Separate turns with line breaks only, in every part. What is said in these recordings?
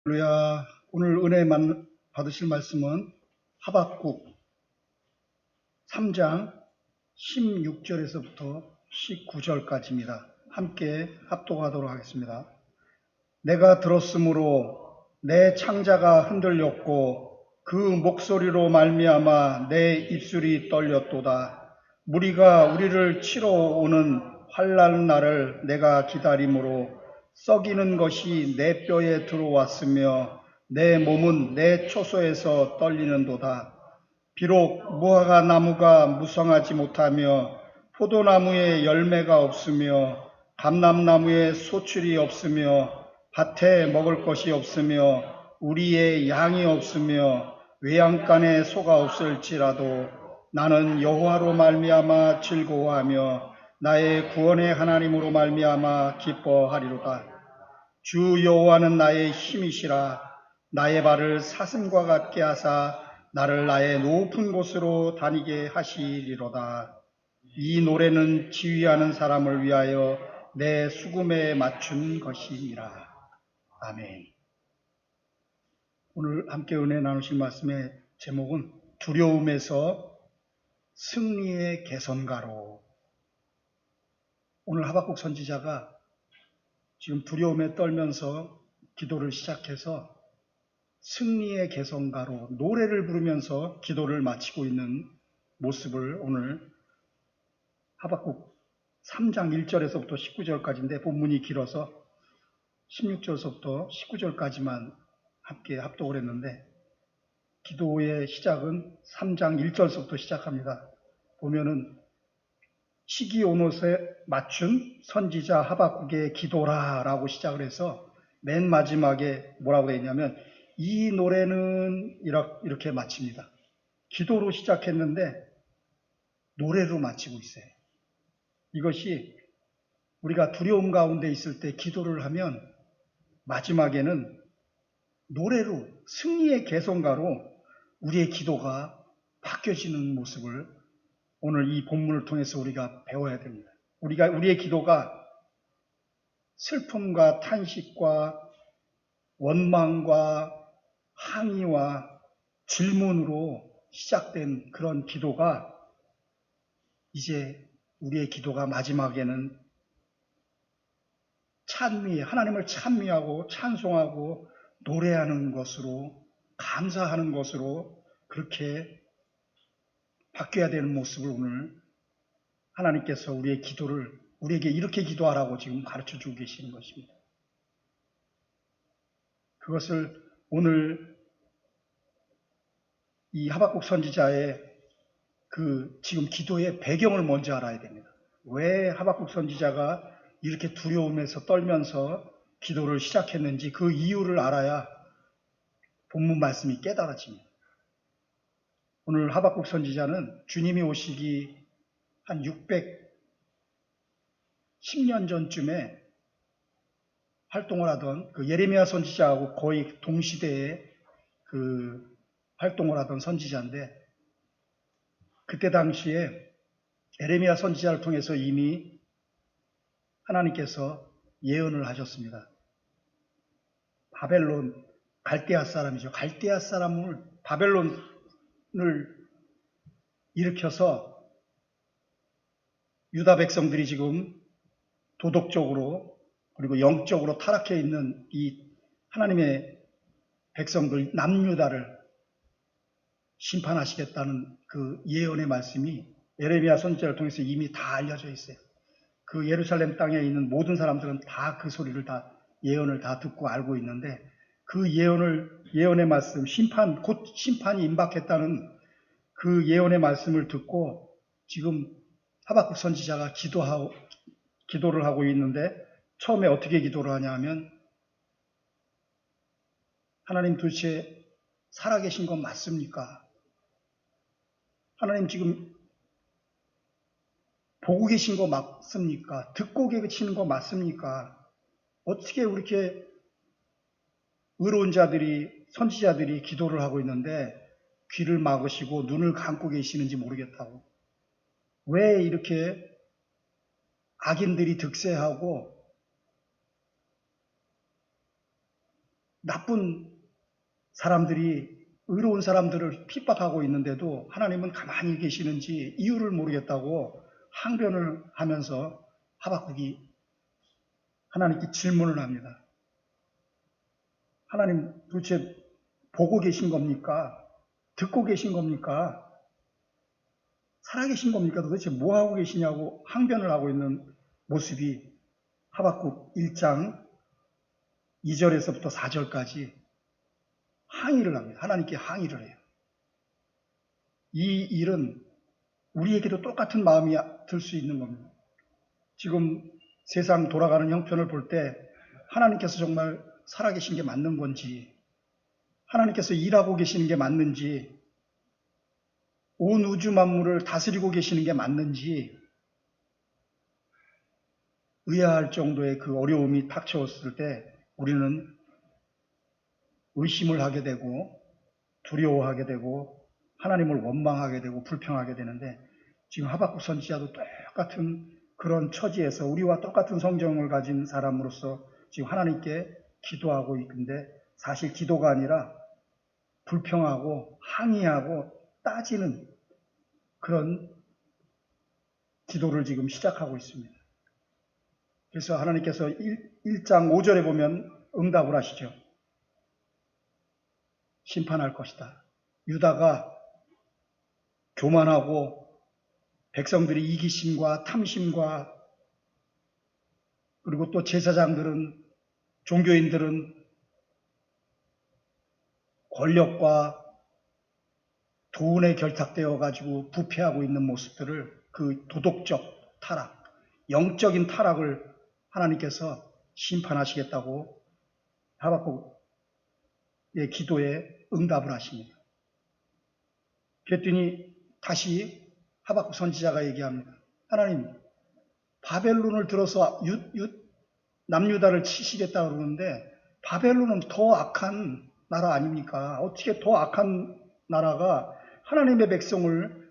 할렐루야. 오늘 은혜 받으실 말씀은 하박국 3장 16절에서부터 19절까지입니다. 함께 합독하도록 하겠습니다. 내가 들었으므로 내 창자가 흔들렸고 그 목소리로 말미암아 내 입술이 떨렸도다. 무리가 우리를 치러 오는 환난 날을 내가 기다림으로 썩이는 것이 내 뼈에 들어왔으며 내 몸은 내 초소에서 떨리는도다. 비록 무화과 나무가 무성하지 못하며 포도나무에 열매가 없으며 감람나무에 소출이 없으며 밭에 먹을 것이 없으며 우리의 양이 없으며 외양간에 소가 없을지라도 나는 여호와로 말미암아 즐거워하며 나의 구원의 하나님으로 말미암아 기뻐하리로다. 주 여호와는 나의 힘이시라. 나의 발을 사슴과 같게 하사 나를 나의 높은 곳으로 다니게 하시리로다. 이 노래는 지휘하는 사람을 위하여 내 수금에 맞춘 것이니라. 아멘. 오늘 함께 은혜 나누실 말씀의 제목은 두려움에서 승리의 개선가로. 오늘 하박국 선지자가 지금 두려움에 떨면서 기도를 시작해서 승리의 개선가로 노래를 부르면서 기도를 마치고 있는 모습을 오늘 하박국 3장 1절에서부터 19절까지인데 본문이 길어서 16절서부터 19절까지만 함께 합독을 했는데 기도의 시작은 3장 1절서부터 시작합니다. 보면은 시기온옷에 맞춘 선지자 하박국의 기도라라고 시작을 해서 맨 마지막에 뭐라고 되어 있냐면 이 노래는 이렇게 마칩니다. 기도로 시작했는데 노래로 마치고 있어요. 이것이 우리가 두려움 가운데 있을 때 기도를 하면 마지막에는 노래로 승리의 개선가로 우리의 기도가 바뀌어지는 모습을 오늘 이 본문을 통해서 우리가 배워야 됩니다. 우리의 기도가 슬픔과 탄식과 원망과 항의와 질문으로 시작된 그런 기도가 이제 우리의 기도가 마지막에는 하나님을 찬미하고 찬송하고 노래하는 것으로 감사하는 것으로 그렇게 바뀌어야 되는 모습을 오늘 하나님께서 우리에게 이렇게 기도하라고 지금 가르쳐주고 계시는 것입니다. 그것을 오늘 이 하박국 선지자의 지금 기도의 배경을 먼저 알아야 됩니다. 왜 하박국 선지자가 이렇게 두려움에서 떨면서 기도를 시작했는지 그 이유를 알아야 본문 말씀이 깨달아집니다. 오늘 하박국 선지자는 주님이 오시기 한 610년 전쯤에 활동을 하던 예레미야 선지자하고 거의 동시대에 활동을 하던 선지자인데 그때 당시에 예레미야 선지자를 통해서 이미 하나님께서 예언을 하셨습니다. 바벨론, 갈대아 사람이죠. 갈대아 사람을 바벨론을 일으켜서 유다 백성들이 지금 도덕적으로 그리고 영적으로 타락해 있는 이 하나님의 백성들 남유다를 심판하시겠다는 그 예언의 말씀이 예레미야 선지자를 통해서 이미 다 알려져 있어요. 그 예루살렘 땅에 있는 모든 사람들은 다 그 소리를 예언을 다 듣고 알고 있는데 그 예언의 말씀, 곧 심판이 임박했다는 그 예언의 말씀을 듣고 지금 하박국 선지자가 기도를 하고 있는데 처음에 어떻게 기도를 하냐 하면 하나님 도대체 살아계신 건 맞습니까? 하나님 지금 보고 계신 거 맞습니까? 듣고 계시는 거 맞습니까? 어떻게 이렇게 의로운 선지자들이 기도를 하고 있는데 귀를 막으시고 눈을 감고 계시는지 모르겠다고. 왜 이렇게 악인들이 득세하고 나쁜 사람들이 의로운 사람들을 핍박하고 있는데도 하나님은 가만히 계시는지 이유를 모르겠다고 항변을 하면서 하박국이 하나님께 질문을 합니다. 하나님 도대체 보고 계신 겁니까? 듣고 계신 겁니까? 살아계신 겁니까? 도대체 뭐 하고 계시냐고 항변을 하고 있는 모습이 하박국 1장 2절에서부터 4절까지 항의를 합니다. 하나님께 항의를 해요. 이 일은 우리에게도 똑같은 마음이 들 수 있는 겁니다. 지금 세상 돌아가는 형편을 볼 때 하나님께서 정말 살아계신 게 맞는 건지, 하나님께서 일하고 계시는 게 맞는지, 온 우주 만물을 다스리고 계시는 게 맞는지 의아할 정도의 그 어려움이 닥쳐왔을 때 우리는 의심을 하게 되고 두려워하게 되고 하나님을 원망하게 되고 불평하게 되는데, 지금 하박국 선지자도 똑같은 그런 처지에서 우리와 똑같은 성정을 가진 사람으로서 지금 하나님께 기도하고 있는데, 사실 기도가 아니라 불평하고 항의하고 따지는 그런 기도를 지금 시작하고 있습니다. 그래서 하나님께서 1장 5절에 보면 응답을 하시죠. 심판할 것이다. 유다가 교만하고 백성들의 이기심과 탐심과 그리고 또 제사장들은, 종교인들은 권력과 돈에 결탁되어 가지고 부패하고 있는 모습들을, 그 도덕적 타락, 영적인 타락을 하나님께서 심판하시겠다고 하박국의 기도에 응답을 하십니다. 그랬더니 다시 하박국 선지자가 얘기합니다. 하나님, 바벨론을 들어서 남유다를 치시겠다 그러는데 바벨론은 더 악한 나라 아닙니까? 어떻게 더 악한 나라가 하나님의 백성을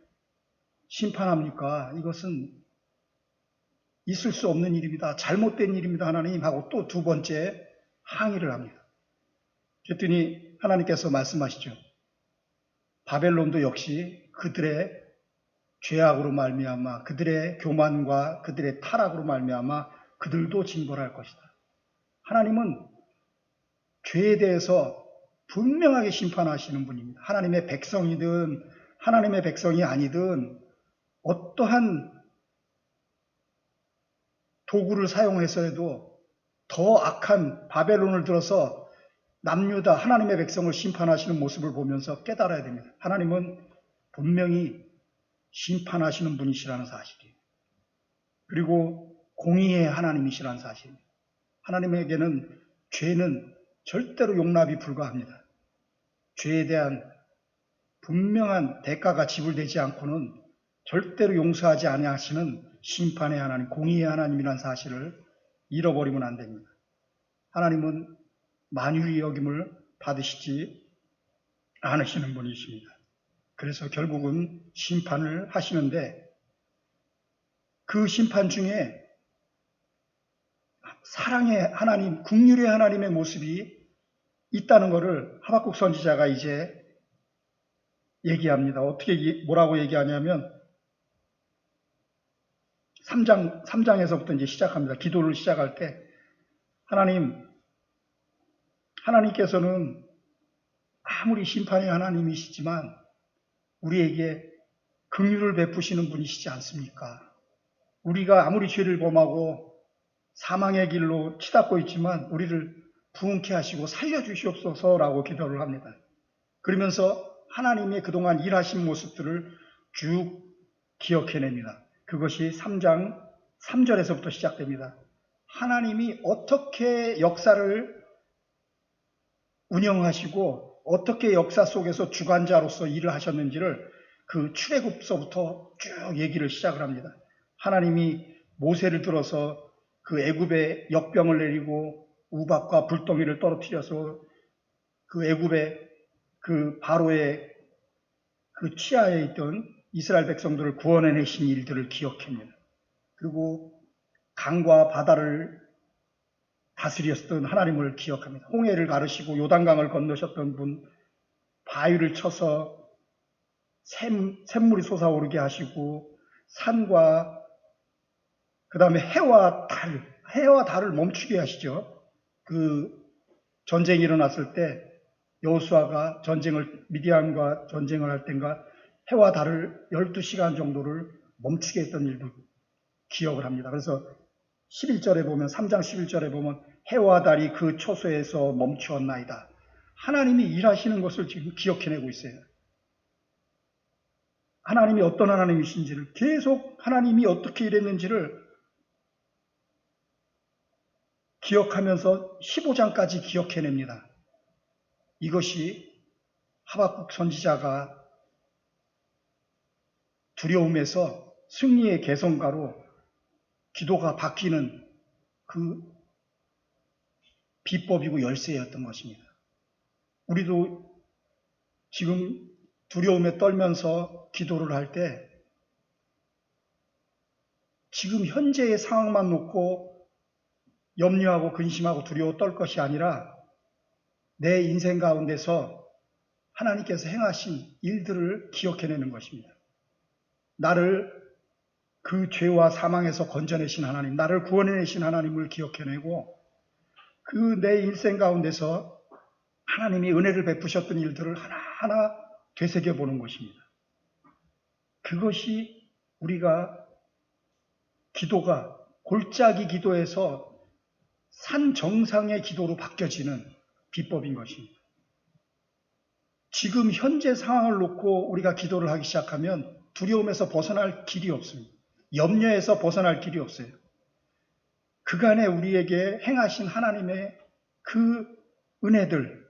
심판합니까? 이것은 있을 수 없는 일입니다. 잘못된 일입니다. 하나님 하고 또 두 번째 항의를 합니다. 그랬더니 하나님께서 말씀하시죠. 바벨론도 역시 그들의 죄악으로 말미암아, 그들의 교만과 그들의 타락으로 말미암아 그들도 징벌할 것이다. 하나님은 죄에 대해서 분명하게 심판하시는 분입니다. 하나님의 백성이든 하나님의 백성이 아니든 어떠한 도구를 사용해서라도 더 악한 바벨론을 들어서 남유다 하나님의 백성을 심판하시는 모습을 보면서 깨달아야 됩니다. 하나님은 분명히 심판하시는 분이시라는 사실이에요. 그리고 공의의 하나님이시라는 사실입니다. 하나님에게는 죄는 절대로 용납이 불가합니다. 죄에 대한 분명한 대가가 지불되지 않고는 절대로 용서하지 아니하시는 심판의 하나님, 공의의 하나님이라는 사실을 잃어버리면 안 됩니다. 하나님은 만유의 여김을 받으시지 않으시는 분이십니다. 그래서 결국은 심판을 하시는데, 그 심판 중에 사랑의 하나님, 긍휼의 하나님의 모습이 있다는 것을 하박국 선지자가 이제 얘기합니다. 어떻게 뭐라고 얘기하냐면 3장에서부터 이제 시작합니다. 기도를 시작할 때 하나님께서는 아무리 심판의 하나님이시지만 우리에게 긍휼을 베푸시는 분이시지 않습니까? 우리가 아무리 죄를 범하고 사망의 길로 치닫고 있지만 우리를 부흥케 하시고 살려주시옵소서라고 기도를 합니다. 그러면서 하나님의 그동안 일하신 모습들을 쭉 기억해냅니다. 그것이 3장 3절에서부터 시작됩니다. 하나님이 어떻게 역사를 운영하시고 어떻게 역사 속에서 주관자로서 일을 하셨는지를 그 출애굽서부터 쭉 얘기를 시작을 합니다. 하나님이 모세를 들어서 그 애굽에 역병을 내리고 우박과 불덩이를 떨어뜨려서 그 애굽의 그 바로의 그 치하에 있던 이스라엘 백성들을 구원해내신 일들을 기억합니다. 그리고 강과 바다를 다스렸던 하나님을 기억합니다. 홍해를 가르시고 요단강을 건너셨던 분, 바위를 쳐서 샘물이 솟아오르게 하시고 산과 그 다음에 해와 달을 멈추게 하시죠. 그 전쟁이 일어났을 때 여호수아가 미디안과 전쟁을 할 때인가 해와 달을 12시간 정도를 멈추게 했던 일도 기억을 합니다. 그래서 11절에 보면 3장 11절에 보면 해와 달이 그 초소에서 멈추었나이다. 하나님이 일하시는 것을 지금 기억해내고 있어요. 하나님이 어떤 하나님이신지를 계속 하나님이 어떻게 일했는지를 기억하면서 15장까지 기억해냅니다. 이것이 하박국 선지자가 두려움에서 승리의 개성가로 기도가 바뀌는 그 비법이고 열쇠였던 것입니다. 우리도 지금 두려움에 떨면서 기도를 할 때 지금 현재의 상황만 놓고 염려하고 근심하고 두려워 떨 것이 아니라 내 인생 가운데서 하나님께서 행하신 일들을 기억해내는 것입니다. 나를 그 죄와 사망에서 건져내신 하나님, 나를 구원해내신 하나님을 기억해내고 그 내 인생 가운데서 하나님이 은혜를 베푸셨던 일들을 하나하나 되새겨보는 것입니다. 그것이 우리가 기도가 골짜기 기도에서 산 정상의 기도로 바뀌어지는 비법인 것입니다. 지금 현재 상황을 놓고 우리가 기도를 하기 시작하면 두려움에서 벗어날 길이 없습니다. 염려에서 벗어날 길이 없어요. 그간에 우리에게 행하신 하나님의 그 은혜들,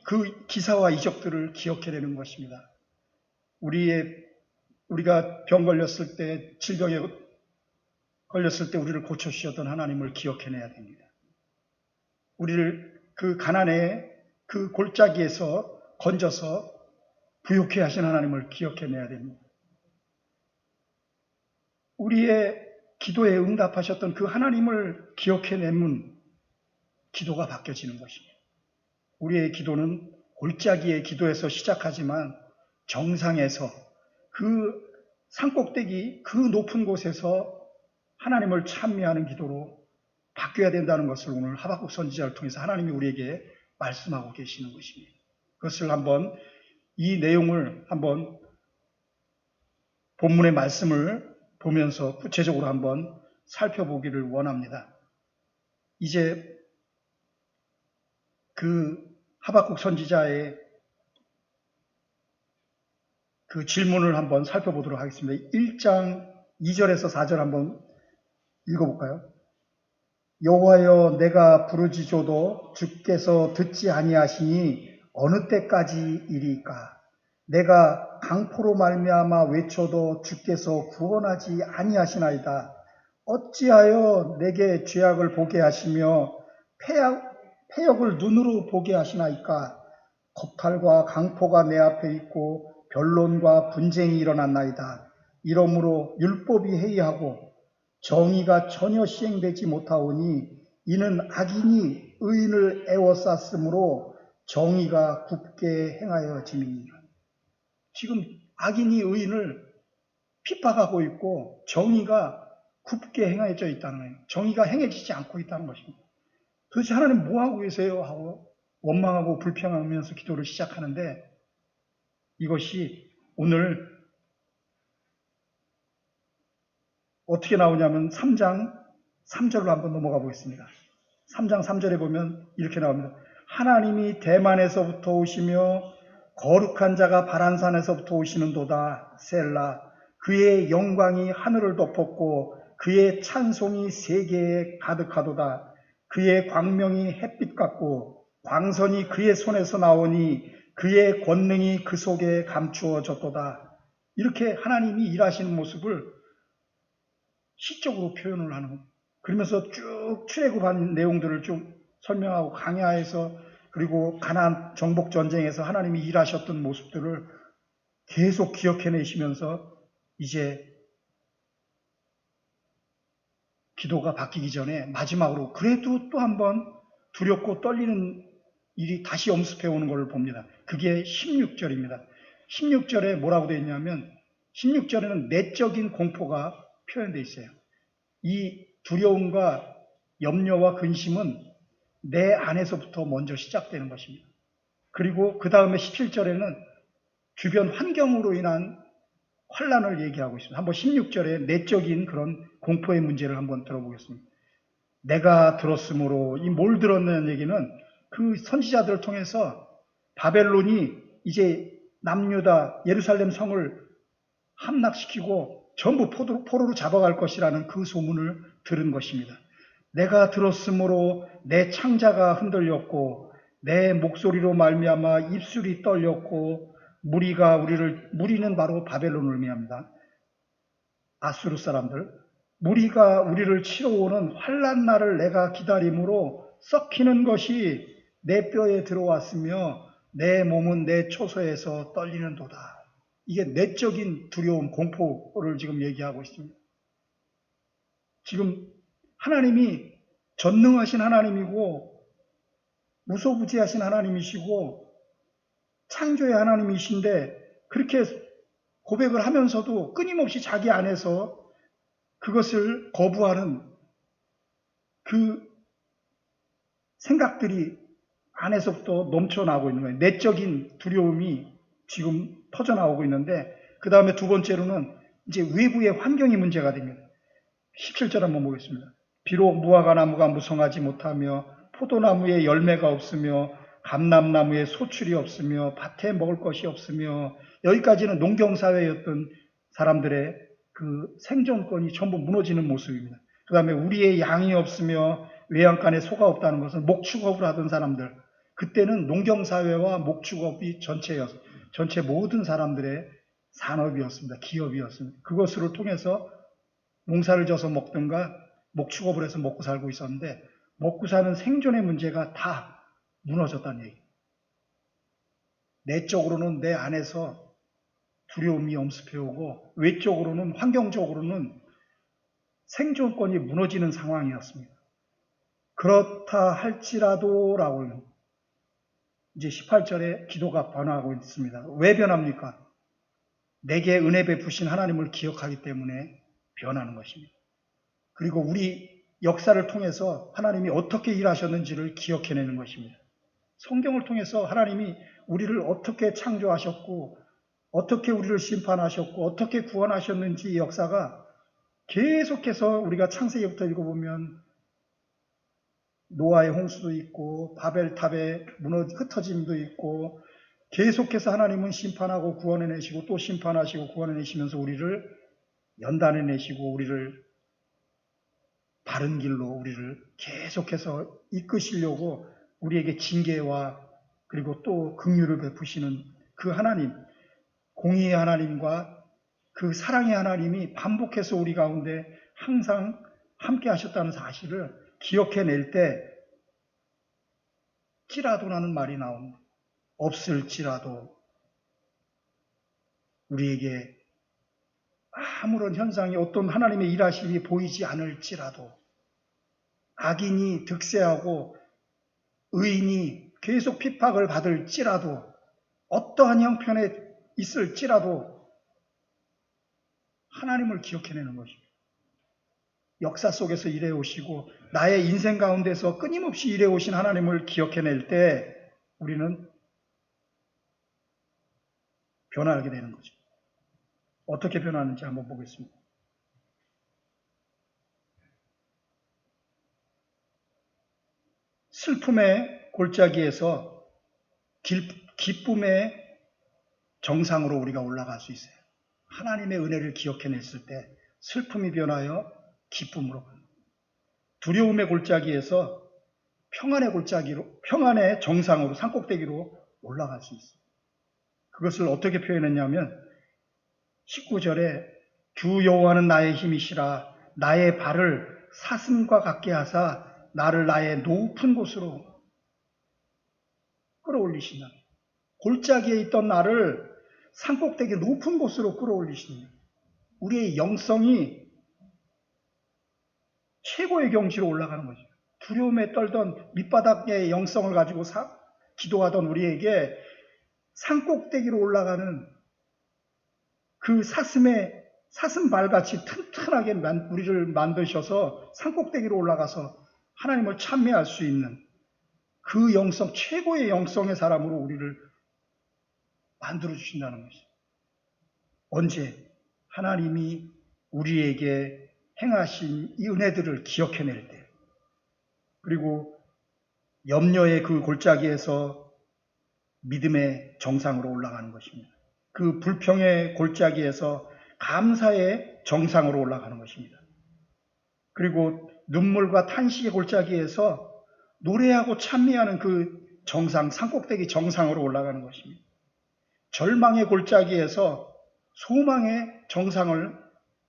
그 기사와 이적들을 기억해내는 것입니다. 우리가 병 걸렸을 때, 질병에 걸렸을 때 우리를 고쳐주셨던 하나님을 기억해내야 됩니다. 우리를 그 가난의 그 골짜기에서 건져서 부욕해 하신 하나님을 기억해내야 됩니다. 우리의 기도에 응답하셨던 그 하나님을 기억해내면 기도가 바뀌어지는 것입니다. 우리의 기도는 골짜기의 기도에서 시작하지만 정상에서 그 산꼭대기 그 높은 곳에서 하나님을 찬미하는 기도로 바뀌어야 된다는 것을 오늘 하박국 선지자를 통해서 하나님이 우리에게 말씀하고 계시는 것입니다. 그것을 이 내용을 한번 본문의 말씀을 보면서 구체적으로 한번 살펴보기를 원합니다. 이제 그 하박국 선지자의 그 질문을 한번 살펴보도록 하겠습니다. 1장 2절에서 4절 한번 읽어볼까요? 여호와여 내가 부르짖어도 주께서 듣지 아니하시니 어느 때까지 이리까? 내가 강포로 말미암아 외쳐도 주께서 구원하지 아니하시나이다. 어찌하여 내게 죄악을 보게 하시며 패역을 눈으로 보게 하시나이까? 겁탈과 강포가 내 앞에 있고 변론과 분쟁이 일어났나이다. 이러므로 율법이 해이하고 정의가 전혀 시행되지 못하오니 이는 악인이 의인을 애워쌌으므로 정의가 굽게 행하여짐이니라. 지금 악인이 의인을 핍박하고 있고 정의가 굽게 행해져 있다는 거예요. 정의가 행해지지 않고 있다는 것입니다. 도대체 하나님 뭐 하고 계세요? 하고 원망하고 불평하면서 기도를 시작하는데 이것이 오늘 어떻게 나오냐면 3장 3절로 한번 넘어가 보겠습니다. 3장 3절에 보면 이렇게 나옵니다. 하나님이 대만에서부터 오시며 거룩한 자가 바란산에서부터 오시는도다. 셀라. 그의 영광이 하늘을 덮었고 그의 찬송이 세계에 가득하도다. 그의 광명이 햇빛 같고 광선이 그의 손에서 나오니 그의 권능이 그 속에 감추어졌도다. 이렇게 하나님이 일하시는 모습을 시적으로 표현을 하는 겁니다. 그러면서 쭉 출애굽한 내용들을 좀 설명하고 광야에서 그리고 가나안 정복 전쟁에서 하나님이 일하셨던 모습들을 계속 기억해내시면서 이제 기도가 바뀌기 전에 마지막으로 그래도 또 한 번 두렵고 떨리는 일이 다시 엄습해 오는 것을 봅니다. 그게 16절입니다. 16절에 뭐라고 되어 있냐면 16절에는 내적인 공포가 표현되어 있어요. 이 두려움과 염려와 근심은 내 안에서부터 먼저 시작되는 것입니다. 그리고 그 다음에 17절에는 주변 환경으로 인한 환란을 얘기하고 있습니다. 한번 16절에 내적인 그런 공포의 문제를 한번 들어보겠습니다. 내가 들었으므로, 이 뭘 들었냐는 얘기는 그 선지자들을 통해서 바벨론이 이제 남유다 예루살렘 성을 함락시키고 전부 포로로 잡아갈 것이라는 그 소문을 들은 것입니다. 내가 들었으므로 내 창자가 흔들렸고 내 목소리로 말미암아 입술이 떨렸고 무리는 바로 바벨론을 의미합니다. 아수르 사람들. 무리가 우리를 치러 오는 환난 날을 내가 기다림으로 썩히는 것이 내 뼈에 들어왔으며 내 몸은 내 초소에서 떨리는도다. 이게 내적인 두려움, 공포를 지금 얘기하고 있습니다. 지금 하나님이 전능하신 하나님이고 무소부지하신 하나님이시고 창조의 하나님이신데 그렇게 고백을 하면서도 끊임없이 자기 안에서 그것을 거부하는 그 생각들이 안에서부터 넘쳐나오고 있는 거예요. 내적인 두려움이 지금 터져나오고 있는데 그 다음에 두 번째로는 이제 외부의 환경이 문제가 됩니다. 17절 한번 보겠습니다. 비록 무화과 나무가 무성하지 못하며 포도나무에 열매가 없으며 감람나무에 소출이 없으며 밭에 먹을 것이 없으며 여기까지는 농경사회였던 사람들의 그 생존권이 전부 무너지는 모습입니다. 그 다음에 우리의 양이 없으며 외양간에 소가 없다는 것은 목축업을 하던 사람들, 그때는 농경사회와 목축업이 전체 모든 사람들의 산업이었습니다. 기업이었습니다. 그것을 통해서 농사를 져서 먹든가 목축업을 해서 먹고 살고 있었는데 먹고 사는 생존의 문제가 다 무너졌다는 얘기예요. 내적으로는 내 안에서 두려움이 엄습해 오고 외적으로는 환경적으로는 생존권이 무너지는 상황이었습니다. 그렇다 할지라도 라고 이제 18절에 기도가 변화하고 있습니다. 왜 변합니까? 내게 은혜 베푸신 하나님을 기억하기 때문에 변하는 것입니다. 그리고 우리 역사를 통해서 하나님이 어떻게 일하셨는지를 기억해내는 것입니다. 성경을 통해서 하나님이 우리를 어떻게 창조하셨고 어떻게 우리를 심판하셨고 어떻게 구원하셨는지 이 역사가 계속해서 우리가 창세기부터 읽어보면 노아의 홍수도 있고 바벨탑의 흩어짐도 있고 계속해서 하나님은 심판하고 구원해내시고 또 심판하시고 구원해내시면서 우리를 연단해내시고 우리를 바른 길로 우리를 계속해서 이끄시려고 우리에게 징계와 그리고 또 긍휼을 베푸시는 그 하나님, 공의의 하나님과 그 사랑의 하나님이 반복해서 우리 가운데 항상 함께 하셨다는 사실을 기억해낼 때 찌라도라는 말이 나옵니다. 없을지라도 우리에게 아무런 현상이 어떤 하나님의 일하심이 보이지 않을지라도 악인이 득세하고 의인이 계속 핍박을 받을지라도 어떠한 형편에 있을지라도 하나님을 기억해내는 것입니다. 역사 속에서 일해오시고 나의 인생 가운데서 끊임없이 일해오신 하나님을 기억해낼 때 우리는 변화하게 되는 거죠. 어떻게 변하는지 한번 보겠습니다. 슬픔의 골짜기에서 기쁨의 정상으로 우리가 올라갈 수 있어요. 하나님의 은혜를 기억해냈을 때 슬픔이 변하여 기쁨으로, 두려움의 골짜기에서 평안의 정상으로, 산꼭대기로 올라갈 수 있어요. 그것을 어떻게 표현했냐면 19절에 주 여호와는 나의 힘이시라 나의 발을 사슴과 같게 하사 나를 나의 높은 곳으로 끌어올리신다. 골짜기에 있던 나를 산꼭대기 높은 곳으로 끌어올리신다. 우리의 영성이 최고의 경지로 올라가는 거죠. 두려움에 떨던 밑바닥의 영성을 가지고 기도하던 우리에게 산꼭대기로 올라가는 그 사슴발같이 튼튼하게 우리를 만드셔서 산꼭대기로 올라가서 하나님을 찬미할 수 있는 그 영성, 최고의 영성의 사람으로 우리를 만들어 주신다는 것이죠. 언제? 하나님이 우리에게 행하신 이 은혜들을 기억해낼 때, 그리고 염려의 그 골짜기에서 믿음의 정상으로 올라가는 것입니다. 그 불평의 골짜기에서 감사의 정상으로 올라가는 것입니다. 그리고 눈물과 탄식의 골짜기에서 노래하고 찬미하는 그 정상, 산꼭대기 정상으로 올라가는 것입니다. 절망의 골짜기에서 소망의 정상을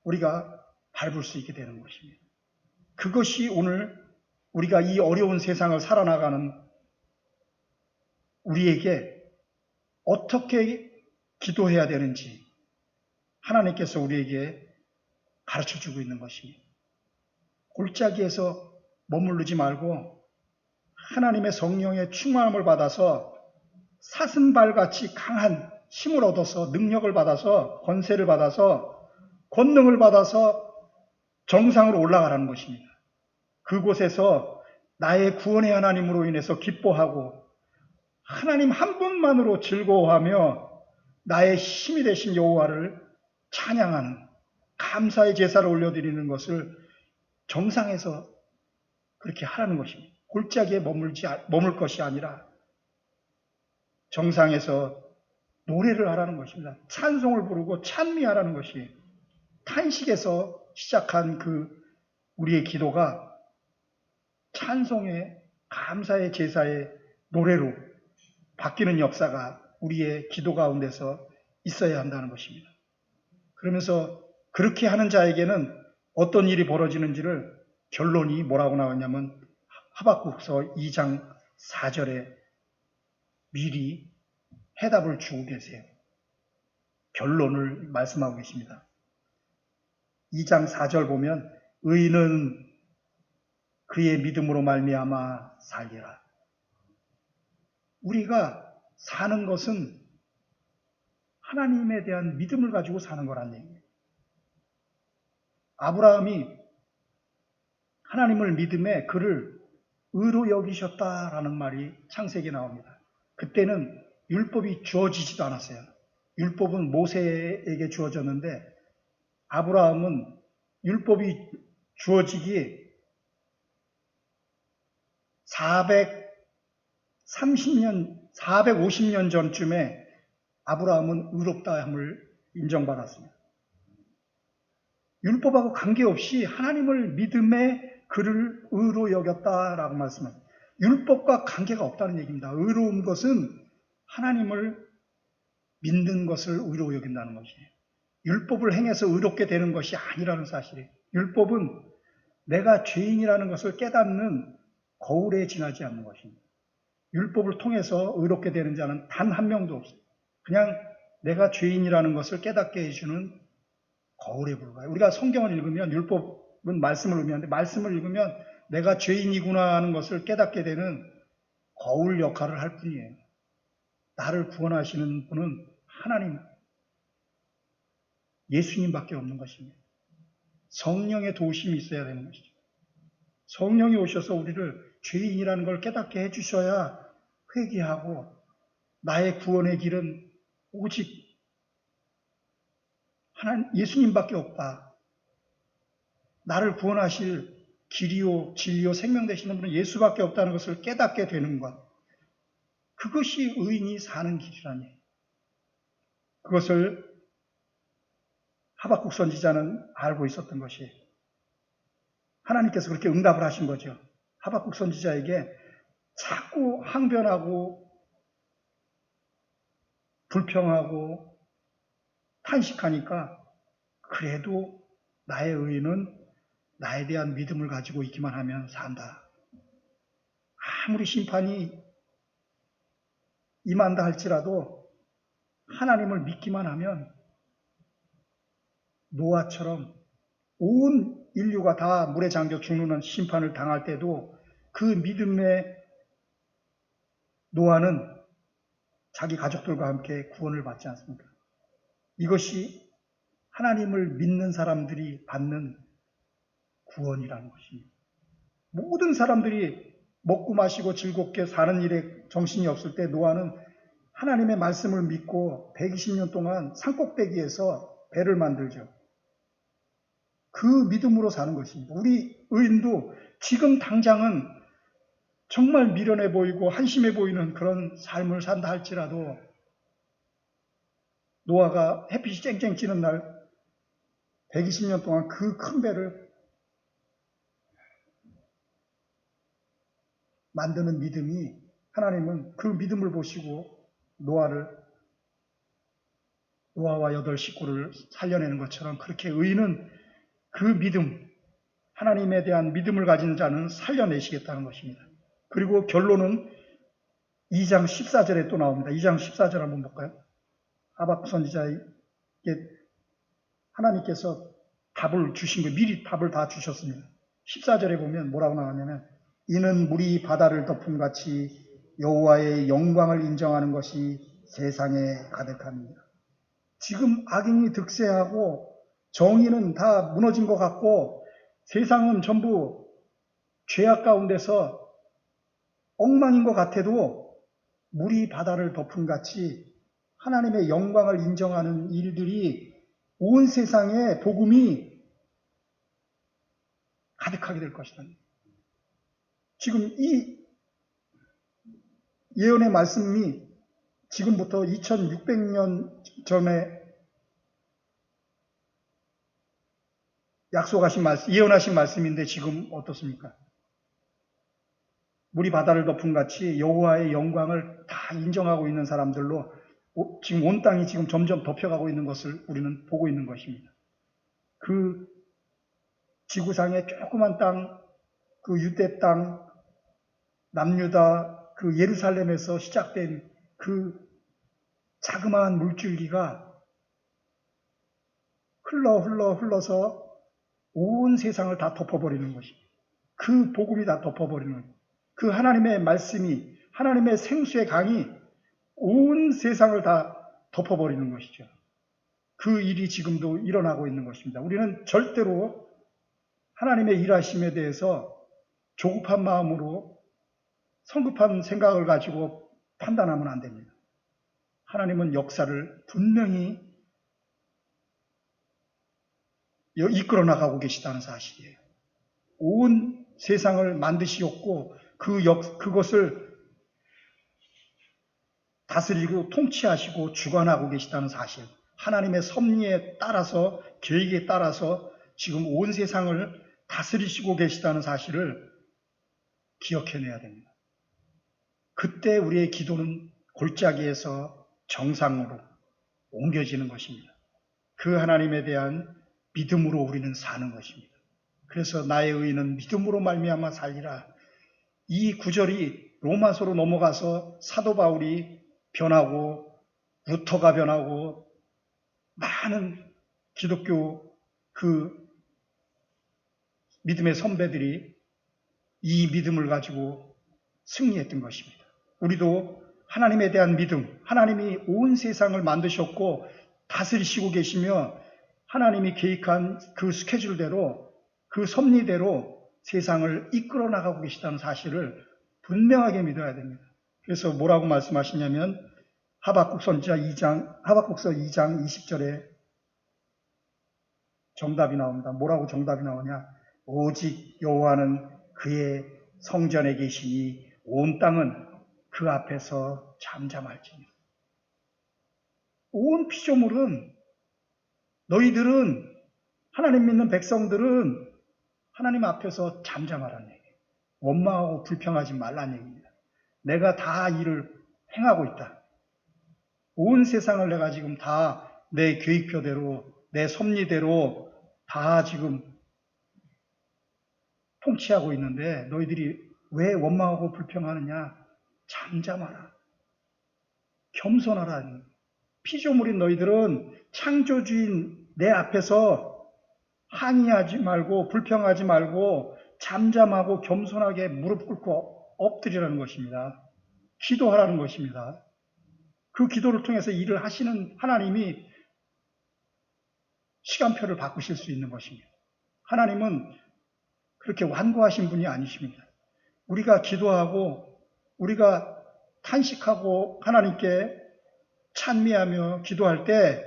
우리가 밟을 수 있게 되는 것입니다. 그것이 오늘 우리가 이 어려운 세상을 살아나가는 우리에게 어떻게 기도해야 되는지 하나님께서 우리에게 가르쳐 주고 있는 것입니다. 골짜기에서 머무르지 말고 하나님의 성령의 충만함을 받아서 사슴발같이 강한 힘을 얻어서 능력을 받아서 권세를 받아서 권능을 받아서 정상으로 올라가라는 것입니다. 그곳에서 나의 구원의 하나님으로 인해서 기뻐하고 하나님 한 분만으로 즐거워하며 나의 힘이 되신 여호와를 찬양하는 감사의 제사를 올려드리는 것을 정상에서 그렇게 하라는 것입니다. 골짜기에 머물 것이 아니라 정상에서 노래를 하라는 것입니다. 찬송을 부르고 찬미하라는 것이 탄식에서 시작한 그 우리의 기도가 찬송의 감사의 제사의 노래로 바뀌는 역사가 우리의 기도 가운데서 있어야 한다는 것입니다. 그러면서 그렇게 하는 자에게는 어떤 일이 벌어지는지를 결론이 뭐라고 나왔냐면 하박국서 2장 4절에 미리 해답을 주고 계세요. 결론을 말씀하고 계십니다. 2장 4절 보면 의인은 그의 믿음으로 말미암아 살리라. 우리가 사는 것은 하나님에 대한 믿음을 가지고 사는 거란 얘기예요. 아브라함이 하나님을 믿음에 그를 의로 여기셨다라는 말이 창세기에 나옵니다. 그때는 율법이 주어지지도 않았어요. 율법은 모세에게 주어졌는데 아브라함은 율법이 주어지기 450년 전쯤에 아브라함은 의롭다함을 인정받았습니다. 율법하고 관계없이 하나님을 믿음에 그를 의로 여겼다라고 말씀합니다. 율법과 관계가 없다는 얘기입니다. 의로운 것은 하나님을 믿는 것을 의로 여긴다는 것이에요. 율법을 행해서 의롭게 되는 것이 아니라는 사실이에요. 율법은 내가 죄인이라는 것을 깨닫는 거울에 지나지 않는 것입니다. 율법을 통해서 의롭게 되는 자는 단 한 명도 없어요. 그냥 내가 죄인이라는 것을 깨닫게 해주는 거울에 불과해요. 우리가 성경을 읽으면 율법은 말씀을 의미하는데 말씀을 읽으면 내가 죄인이구나 하는 것을 깨닫게 되는 거울 역할을 할 뿐이에요. 나를 구원하시는 분은 하나님, 예수님밖에 없는 것입니다. 성령의 도우심이 있어야 되는 것이죠. 성령이 오셔서 우리를 죄인이라는 걸 깨닫게 해주셔야 회개하고 나의 구원의 길은 오직 예수님밖에 없다. 나를 구원하실 길이요 진리요 생명 되시는 분은 예수밖에 없다는 것을 깨닫게 되는 것. 그것이 의인이 사는 길이라니. 그것을 하박국 선지자는 알고 있었던 것이 하나님께서 그렇게 응답을 하신 거죠. 하박국 선지자에게 자꾸 항변하고 불평하고 탄식하니까 그래도 나의 의인은 나에 대한 믿음을 가지고 있기만 하면 산다. 아무리 심판이 임한다 할지라도 하나님을 믿기만 하면 노아처럼 온 인류가 다 물에 잠겨 죽는 심판을 당할 때도 그 믿음의 노아는 자기 가족들과 함께 구원을 받지 않습니까? 이것이 하나님을 믿는 사람들이 받는 구원이라는 것입니다. 모든 사람들이 먹고 마시고 즐겁게 사는 일에 정신이 없을 때 노아는 하나님의 말씀을 믿고 120년 동안 산꼭대기에서 배를 만들죠. 그 믿음으로 사는 것입니다. 우리 의인도 지금 당장은 정말 미련해 보이고 한심해 보이는 그런 삶을 산다 할지라도 노아가 햇빛이 쨍쨍 찌는 날 120년 동안 그 큰 배를 만드는 믿음이, 하나님은 그 믿음을 보시고 노아와 8 식구를 살려내는 것처럼 그렇게 의인은 그 믿음, 하나님에 대한 믿음을 가진 자는 살려내시겠다는 것입니다. 그리고 결론은 2장 14절에 또 나옵니다. 2장 14절 한번 볼까요? 하박국 선지자에게 하나님께서 답을 주신 거예요. 미리 답을 다 주셨습니다. 14절에 보면 뭐라고 나왔냐면, 이는 물이 바다를 덮음 같이 여호와의 영광을 인정하는 것이 세상에 가득합니다. 지금 악인이 득세하고 정의는 다 무너진 것 같고 세상은 전부 죄악 가운데서 엉망인 것 같아도 물이 바다를 덮음 같이 하나님의 영광을 인정하는 일들이 온 세상에 복음이 가득하게 될 것이다. 지금 이 예언의 말씀이 지금부터 2600년 전에 약속하신 말씀, 예언하신 말씀인데 지금 어떻습니까? 물이 바다를 덮은 같이 여호와의 영광을 다 인정하고 있는 사람들로 지금 온 땅이 지금 점점 덮여가고 있는 것을 우리는 보고 있는 것입니다. 그 지구상의 조그만 땅, 그 유대 땅, 남유다, 그 예루살렘에서 시작된 그 자그마한 물줄기가 흘러서 온 세상을 다 덮어버리는 것입니다. 그 복음이 다 덮어버리는 것입니다. 그 하나님의 말씀이, 하나님의 생수의 강이 온 세상을 다 덮어버리는 것이죠. 그 일이 지금도 일어나고 있는 것입니다. 우리는 절대로 하나님의 일하심에 대해서 조급한 마음으로 성급한 생각을 가지고 판단하면 안 됩니다. 하나님은 역사를 분명히 이끌어 나가고 계시다는 사실이에요. 온 세상을 만드시었고 그것을 다스리고 통치하시고 주관하고 계시다는 사실, 하나님의 섭리에 따라서, 계획에 따라서 지금 온 세상을 다스리시고 계시다는 사실을 기억해내야 됩니다. 그때 우리의 기도는 골짜기에서 정상으로 옮겨지는 것입니다. 그 하나님에 대한 믿음으로 우리는 사는 것입니다. 그래서 나의 의인은 믿음으로 말미암아 살리라. 이 구절이 로마서로 넘어가서 사도 바울이 변하고 루터가 변하고 많은 기독교 그 믿음의 선배들이 이 믿음을 가지고 승리했던 것입니다. 우리도 하나님에 대한 믿음, 하나님이 온 세상을 만드셨고 다스리시고 계시며 하나님이 계획한 그 스케줄대로, 그 섭리대로 세상을 이끌어 나가고 계시다는 사실을 분명하게 믿어야 됩니다. 그래서 뭐라고 말씀하시냐면 하박국서 2장 20절에 정답이 나옵니다. 뭐라고 정답이 나오냐? 오직 여호와는 그의 성전에 계시니 온 땅은 그 앞에서 잠잠할지니. 온 피조물은, 너희들은, 하나님 믿는 백성들은 하나님 앞에서 잠잠하라는 얘기예요. 원망하고 불평하지 말라는 얘기입니다. 내가 다 일을 행하고 있다. 온 세상을 내가 지금 다 내 계획표대로, 내 섭리대로 다 지금 통치하고 있는데 너희들이 왜 원망하고 불평하느냐? 잠잠하라. 겸손하라. 피조물인 너희들은 창조주인 내 앞에서 항의하지 말고 불평하지 말고 잠잠하고 겸손하게 무릎 꿇고 엎드리라는 것입니다. 기도하라는 것입니다. 그 기도를 통해서 일을 하시는 하나님이 시간표를 바꾸실 수 있는 것입니다. 하나님은 그렇게 완고하신 분이 아니십니다. 우리가 기도하고 우리가 탄식하고 하나님께 찬미하며 기도할 때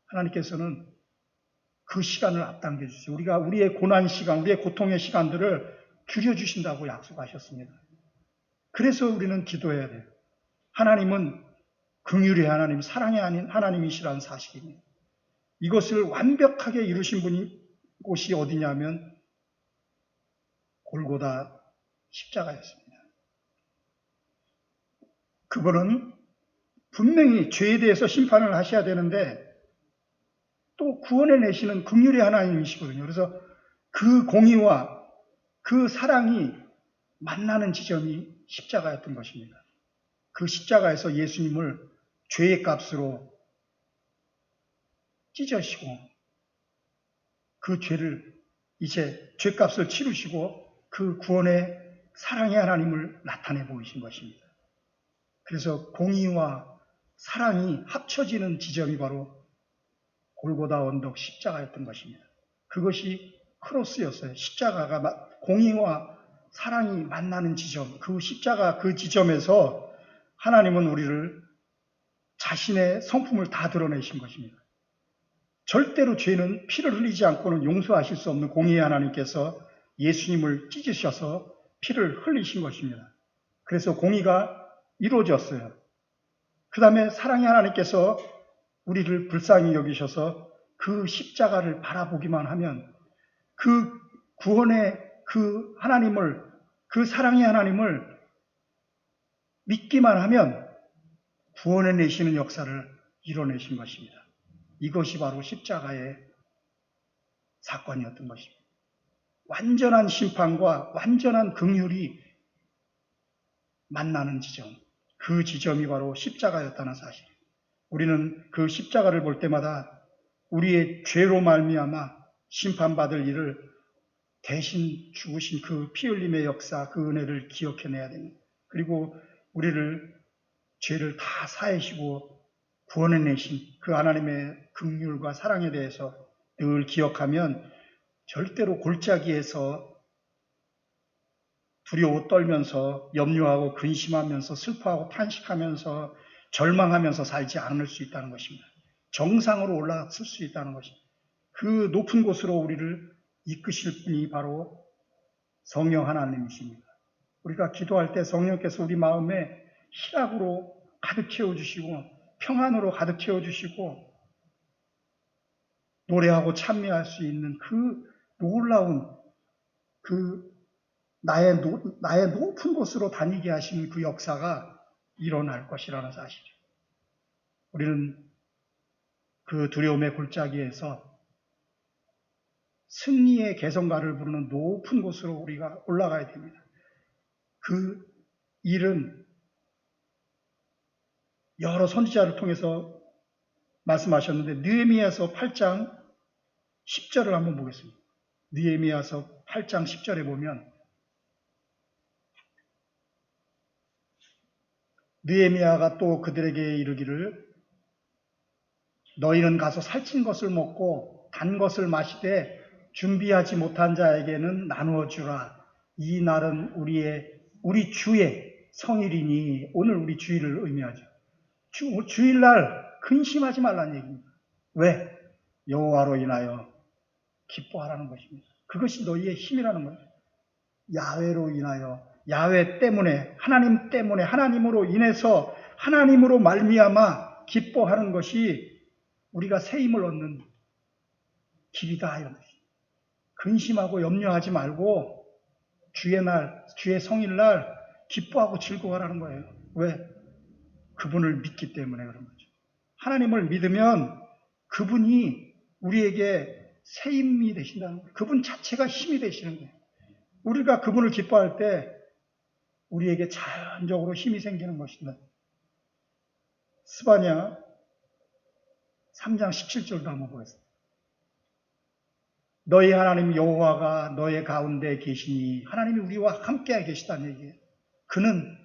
하나님께서는 그 시간을 앞당겨 주세요. 우리가 우리의 고난 시간, 우리의 고통의 시간들을 줄여주신다고 약속하셨습니다. 그래서 우리는 기도해야 돼요. 하나님은 긍휼의 하나님, 사랑의 하나님이시라는 사실입니다. 이것을 완벽하게 이루신 곳이 어디냐면 골고다 십자가였습니다. 그분은 분명히 죄에 대해서 심판을 하셔야 되는데 또 구원해 내시는 긍휼의 하나님이시거든요. 그래서 그 공의와 그 사랑이 만나는 지점이 십자가였던 것입니다. 그 십자가에서 예수님을 죄의 값으로 찢으시고 그 죄를 이제 죄값을 치르시고 그 구원의 사랑의 하나님을 나타내 보이신 것입니다. 그래서 공의와 사랑이 합쳐지는 지점이 바로 골고다 언덕 십자가였던 것입니다. 그것이 크로스였어요. 십자가가 공의와 사랑이 만나는 지점, 그 십자가 그 지점에서 하나님은 우리를 자신의 성품을 다 드러내신 것입니다. 절대로 죄는 피를 흘리지 않고는 용서하실 수 없는 공의의 하나님께서 예수님을 찢으셔서 피를 흘리신 것입니다. 그래서 공의가 이루어졌어요. 그 다음에 사랑의 하나님께서 우리를 불쌍히 여기셔서 그 십자가를 바라보기만 하면 그 구원의 그 하나님을, 그 사랑의 하나님을 믿기만 하면 구원해 내시는 역사를 이뤄내신 것입니다. 이것이 바로 십자가의 사건이었던 것입니다. 완전한 심판과 완전한 긍휼이 만나는 지점, 그 지점이 바로 십자가였다는 사실. 우리는 그 십자가를 볼 때마다 우리의 죄로 말미암아 심판받을 일을 대신 죽으신 그 피 흘림의 역사, 그 은혜를 기억해내야 됩니다. 그리고 우리를 죄를 다 사하시고 구원해내신 그 하나님의 긍휼과 사랑에 대해서 늘 기억하면 절대로 골짜기에서 두려워 떨면서 염려하고 근심하면서 슬퍼하고 탄식하면서 절망하면서 살지 않을 수 있다는 것입니다. 정상으로 올라설 수 있다는 것입니다. 그 높은 곳으로 우리를 이끄실 분이 바로 성령 하나님이십니다. 우리가 기도할 때 성령께서 우리 마음에 희락으로 가득 채워주시고 평안으로 가득 채워주시고 노래하고 찬미할 수 있는 그 놀라운 그 나의 높은 곳으로 다니게 하시는 그 역사가 일어날 것이라는 사실이에요. 우리는 그 두려움의 골짜기에서 승리의 개성가를 부르는 높은 곳으로 우리가 올라가야 됩니다. 그 일은 여러 선지자를 통해서 말씀하셨는데 느헤미야서 8장 10절을 한번 보겠습니다. 느헤미야서 8장 10절에 보면 느헤미야가 또 그들에게 이르기를 너희는 가서 살찐 것을 먹고 단 것을 마시되 준비하지 못한 자에게는 나누어 주라. 이 날은 우리 주의 성일이니 오늘 우리 주일을 의미하죠. 주일날 근심하지 말라는 얘기입니다. 왜? 여호와로 인하여 기뻐하라는 것입니다. 그것이 너희의 힘이라는 거예요. 야훼로 인하여, 야훼 때문에, 하나님 때문에, 하나님으로 인해서 하나님으로 말미암아 기뻐하는 것이 우리가 새 힘을 얻는 길이다 이런 것입니다. 근심하고 염려하지 말고 주의 날, 주의 성일날 기뻐하고 즐거워하라는 거예요. 왜? 그분을 믿기 때문에 그런 거죠. 하나님을 믿으면 그분이 우리에게 새 힘이 되신다는 거예요. 그분 자체가 힘이 되시는 거예요. 우리가 그분을 기뻐할 때 우리에게 자연적으로 힘이 생기는 것입니다. 스바냐 3장 17절도 한번 보겠습니다. 너희 하나님 여호와가 너의 가운데 계시니 하나님이 우리와 함께 계시다는 얘기예요. 그는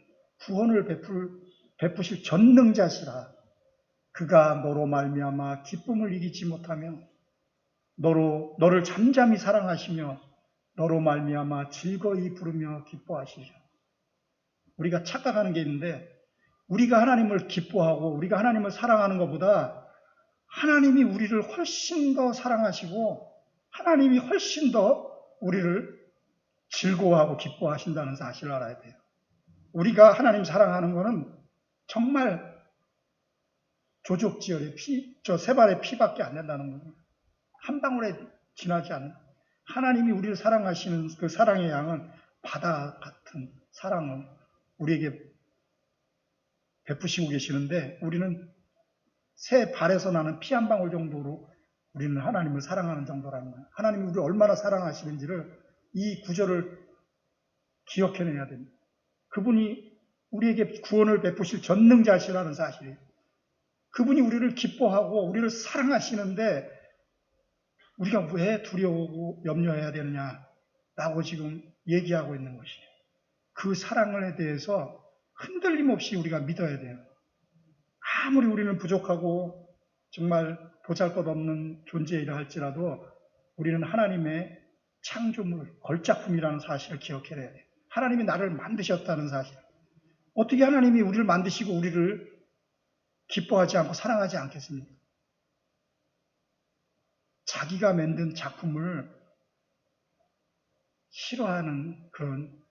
구원을 베푸실 전능자시라. 그가 너로 말미암아 기쁨을 이기지 못하며 너를 잠잠히 사랑하시며 너로 말미암아 즐거이 부르며 기뻐하시죠. 우리가 착각하는 게 있는데 우리가 하나님을 기뻐하고 우리가 하나님을 사랑하는 것보다 하나님이 우리를 훨씬 더 사랑하시고 하나님이 훨씬 더 우리를 즐거워하고 기뻐하신다는 사실을 알아야 돼요. 우리가 하나님 사랑하는 것은 정말 조족지혈의 세 발의 피밖에 안 된다는 거예요. 한 방울에 지나지 않는. 하나님이 우리를 사랑하시는 그 사랑의 양은 바다 같은 사랑을 우리에게 베푸시고 계시는데 우리는 새 발에서 나는 피 한 방울 정도로 우리는 하나님을 사랑하는 정도라는 거예요. 하나님이 우리를 얼마나 사랑하시는지를 이 구절을 기억해내야 됩니다. 그분이 우리에게 구원을 베푸실 전능자시라는 사실이에요. 그분이 우리를 기뻐하고 우리를 사랑하시는데 우리가 왜 두려워하고 염려해야 되느냐라고 지금 얘기하고 있는 것이에요. 그 사랑에 대해서 흔들림 없이 우리가 믿어야 돼요. 아무리 우리는 부족하고 정말 보잘것없는 존재이라 할지라도 우리는 하나님의 창조물, 걸작품이라는 사실을 기억해야 돼요. 하나님이 나를 만드셨다는 사실. 어떻게 하나님이 우리를 만드시고 우리를 기뻐하지 않고 사랑하지 않겠습니까? 자기가 만든 작품을 싫어하는 그런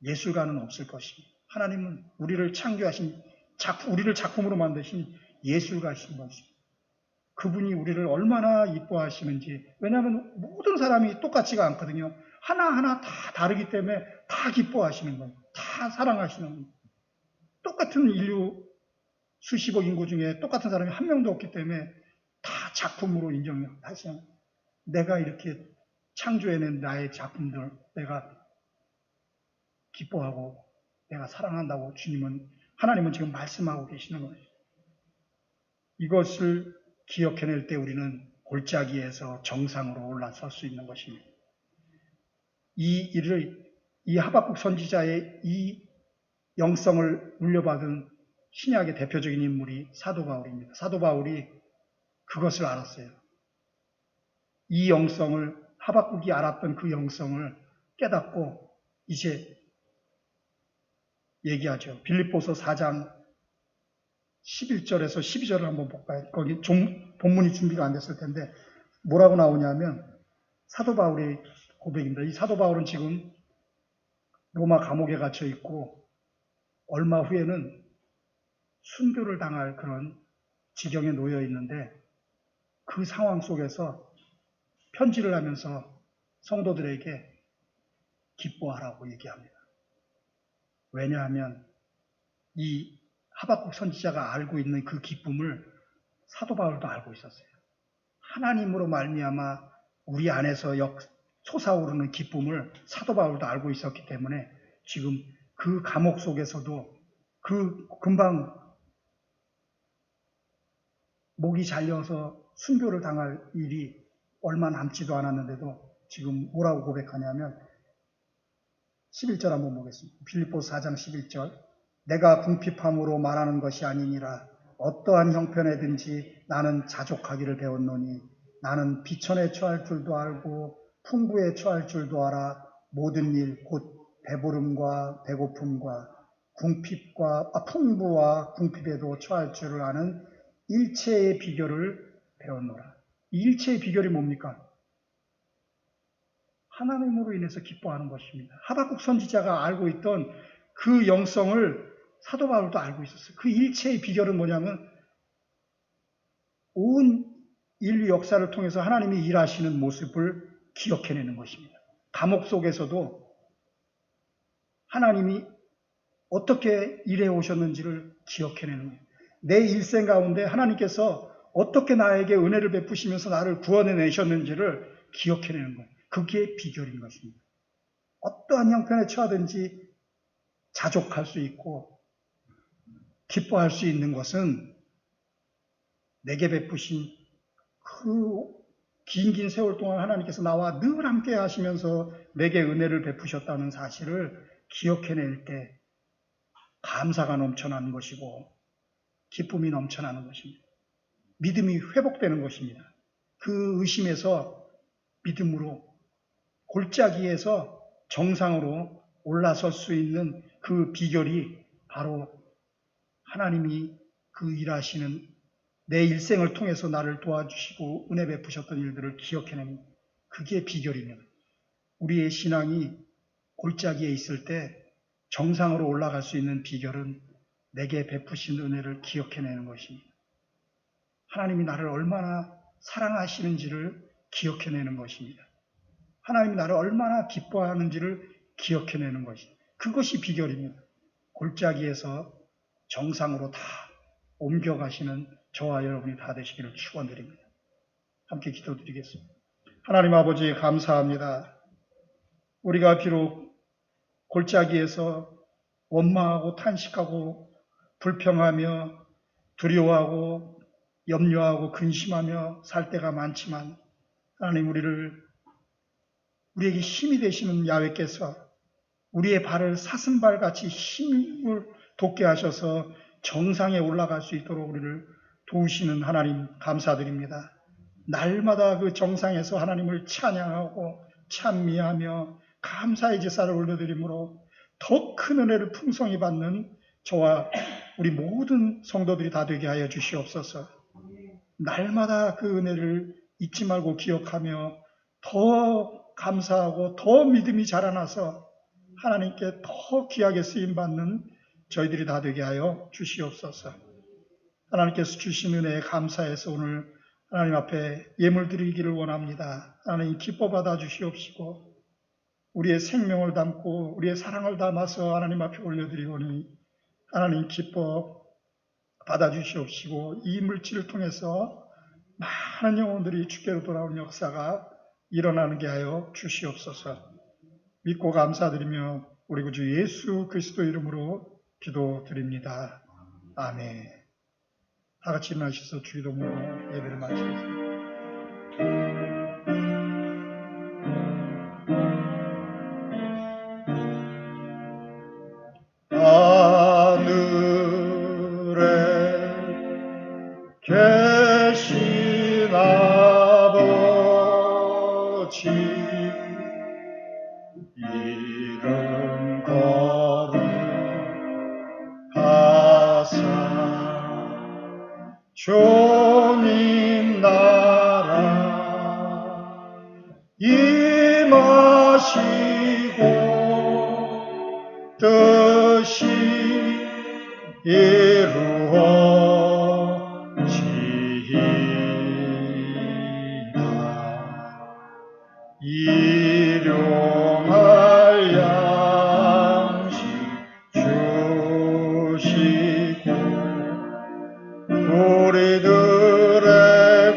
예술가는 없을 것입니다. 하나님은 우리를 창조하신 우리를 작품으로 만드신 예술가이신 것입니다. 그분이 우리를 얼마나 이뻐하시는지. 왜냐하면 모든 사람이 똑같지가 않거든요. 하나하나 다 다르기 때문에 다 기뻐하시는 거예요. 다 사랑하시는 거예요. 똑같은 인류 수십억 인구 중에 똑같은 사람이 한 명도 없기 때문에 다 작품으로 인정하시는 거예요. 내가 이렇게 창조해낸 나의 작품들 내가 기뻐하고 내가 사랑한다고 하나님은 지금 말씀하고 계시는 거예요. 이것을 기억해낼 때 우리는 골짜기에서 정상으로 올라설 수 있는 것입니다. 이 하박국 선지자의 이 영성을 물려받은 신약의 대표적인 인물이 사도 바울입니다. 사도 바울이 그것을 알았어요. 이 영성을 하박국이 알았던 그 영성을 깨닫고 이제 얘기하죠. 빌립보서 4장 11절에서 12절을 한번 볼까요? 거기 본문이 준비가 안 됐을 텐데 뭐라고 나오냐면 사도 바울의 고백입니다. 이 사도 바울은 지금 로마 감옥에 갇혀 있고 얼마 후에는 순교를 당할 그런 지경에 놓여 있는데 그 상황 속에서 편지를 하면서 성도들에게 기뻐하라고 얘기합니다. 왜냐하면 이 하박국 선지자가 알고 있는 그 기쁨을 사도 바울도 알고 있었어요. 하나님으로 말미암아 우리 안에서 솟아오르는 기쁨을 사도 바울도 알고 있었기 때문에 지금 그 감옥 속에서도 그 금방 목이 잘려서 순교를 당할 일이 얼마 남지도 않았는데도 지금 뭐라고 고백하냐면 11절 한번 보겠습니다. 빌립보서 4장 11절 내가 궁핍함으로 말하는 것이 아니니라 어떠한 형편에든지 나는 자족하기를 배웠노니 나는 비천에 처할 줄도 알고 풍부에 처할 줄도 알아 모든 일 곧 배부름과 배고픔과 풍부와 궁핍에도 처할 줄을 아는 일체의 비결을 배웠노라. 이 일체의 비결이 뭡니까? 하나님으로 인해서 기뻐하는 것입니다. 하박국 선지자가 알고 있던 그 영성을 사도 바울도 알고 있었어요. 그 일체의 비결은 뭐냐면 온 인류 역사를 통해서 하나님이 일하시는 모습을 기억해내는 것입니다. 감옥 속에서도 하나님이 어떻게 일해 오셨는지를 기억해내는 거예요. 내 일생 가운데 하나님께서 어떻게 나에게 은혜를 베푸시면서 나를 구원해내셨는지를 기억해내는 거예요. 그게 비결인 것입니다. 어떠한 형편에 처하든지 자족할 수 있고 기뻐할 수 있는 것은 내게 베푸신 그 긴 세월 동안 하나님께서 나와 늘 함께 하시면서 내게 은혜를 베푸셨다는 사실을 기억해낼 때 감사가 넘쳐나는 것이고 기쁨이 넘쳐나는 것입니다. 믿음이 회복되는 것입니다. 그 의심에서 믿음으로 골짜기에서 정상으로 올라설 수 있는 그 비결이 바로 하나님이 그 일하시는 내 일생을 통해서 나를 도와주시고 은혜 베푸셨던 일들을 기억해내는 그게 비결입니다. 우리의 신앙이 골짜기에 있을 때 정상으로 올라갈 수 있는 비결은 내게 베푸신 은혜를 기억해내는 것입니다. 하나님이 나를 얼마나 사랑하시는지를 기억해내는 것입니다. 하나님이 나를 얼마나 기뻐하는지를 기억해내는 것입니다. 그것이 비결입니다. 골짜기에서 정상으로 다 옮겨가시는 저와 여러분이 다 되시기를 축원드립니다. 함께 기도드리겠습니다. 하나님 아버지 감사합니다. 우리가 비록 골짜기에서 원망하고 탄식하고 불평하며 두려워하고 염려하고 근심하며 살 때가 많지만 하나님 우리에게 힘이 되시는 야훼께서 우리의 발을 사슴발같이 힘을 돋게 하셔서 정상에 올라갈 수 있도록 우리를 도우시는 하나님 감사드립니다. 날마다 그 정상에서 하나님을 찬양하고 찬미하며 감사의 제사를 올려드림으로 더 큰 은혜를 풍성히 받는 저와 우리 모든 성도들이 다 되게 하여 주시옵소서. 날마다 그 은혜를 잊지 말고 기억하며 더 감사하고 더 믿음이 자라나서 하나님께 더 귀하게 쓰임받는 저희들이 다 되게 하여 주시옵소서. 하나님께서 주신 은혜에 감사해서 오늘 하나님 앞에 예물 드리기를 원합니다. 하나님 기뻐 받아 주시옵시고 우리의 생명을 담고 우리의 사랑을 담아서 하나님 앞에 올려드리오니 하나님 기뻐 받아 주시옵시고 이 물질을 통해서 많은 영혼들이 주께로 돌아오는 역사가 일어나게 하여 주시옵소서. 믿고 감사드리며 우리 구주 예수 그리스도 이름으로 기도드립니다. 아멘. 다 같이 일어나셔서 주기도문으로 예배를 마치겠습니다. 하늘에 계신 아버지 이름 거룩하사 주님 나라 임하시고 뜻이 이루어지이다. 일용할 양식 주시고 우리들의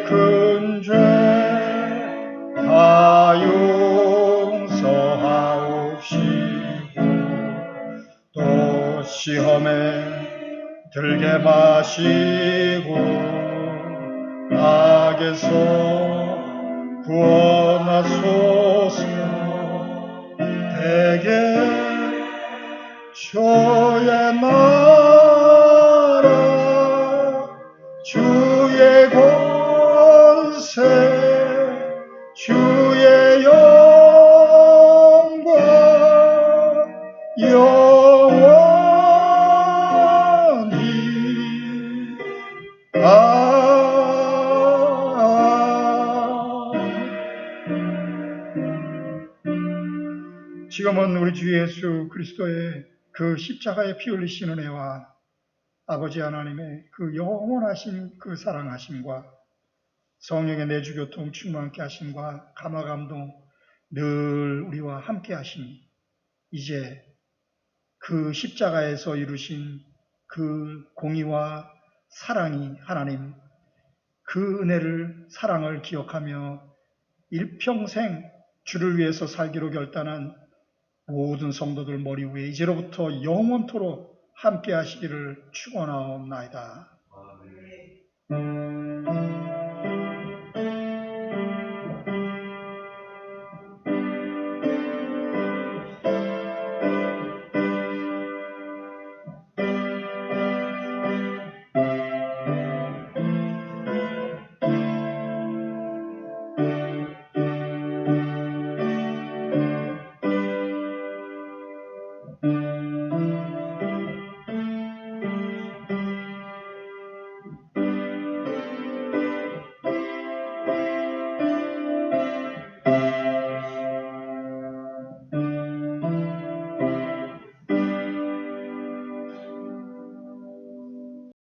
큰 죄 다 용서하옵시고 또 시험에 들게 마시고 악에서 구원하소서. 대개 주의 나라 주의 권세 주의 영광 영원히 지금은 우리 주 예수 그리스도의 그 십자가에 피 흘리신 은혜와 아버지 하나님의 그 영원하신 그 사랑하심과 성령의 내주교통 충만케 하심과 감화감동 늘 우리와 함께 하심이 이제 그 십자가에서 이루신 그 공의와 사랑이 하나님 그 은혜를 사랑을 기억하며 일평생 주를 위해서 살기로 결단한 모든 성도들 머리 위에 이제로부터 영원토록 함께 하시기를 축원하옵나이다. 아멘.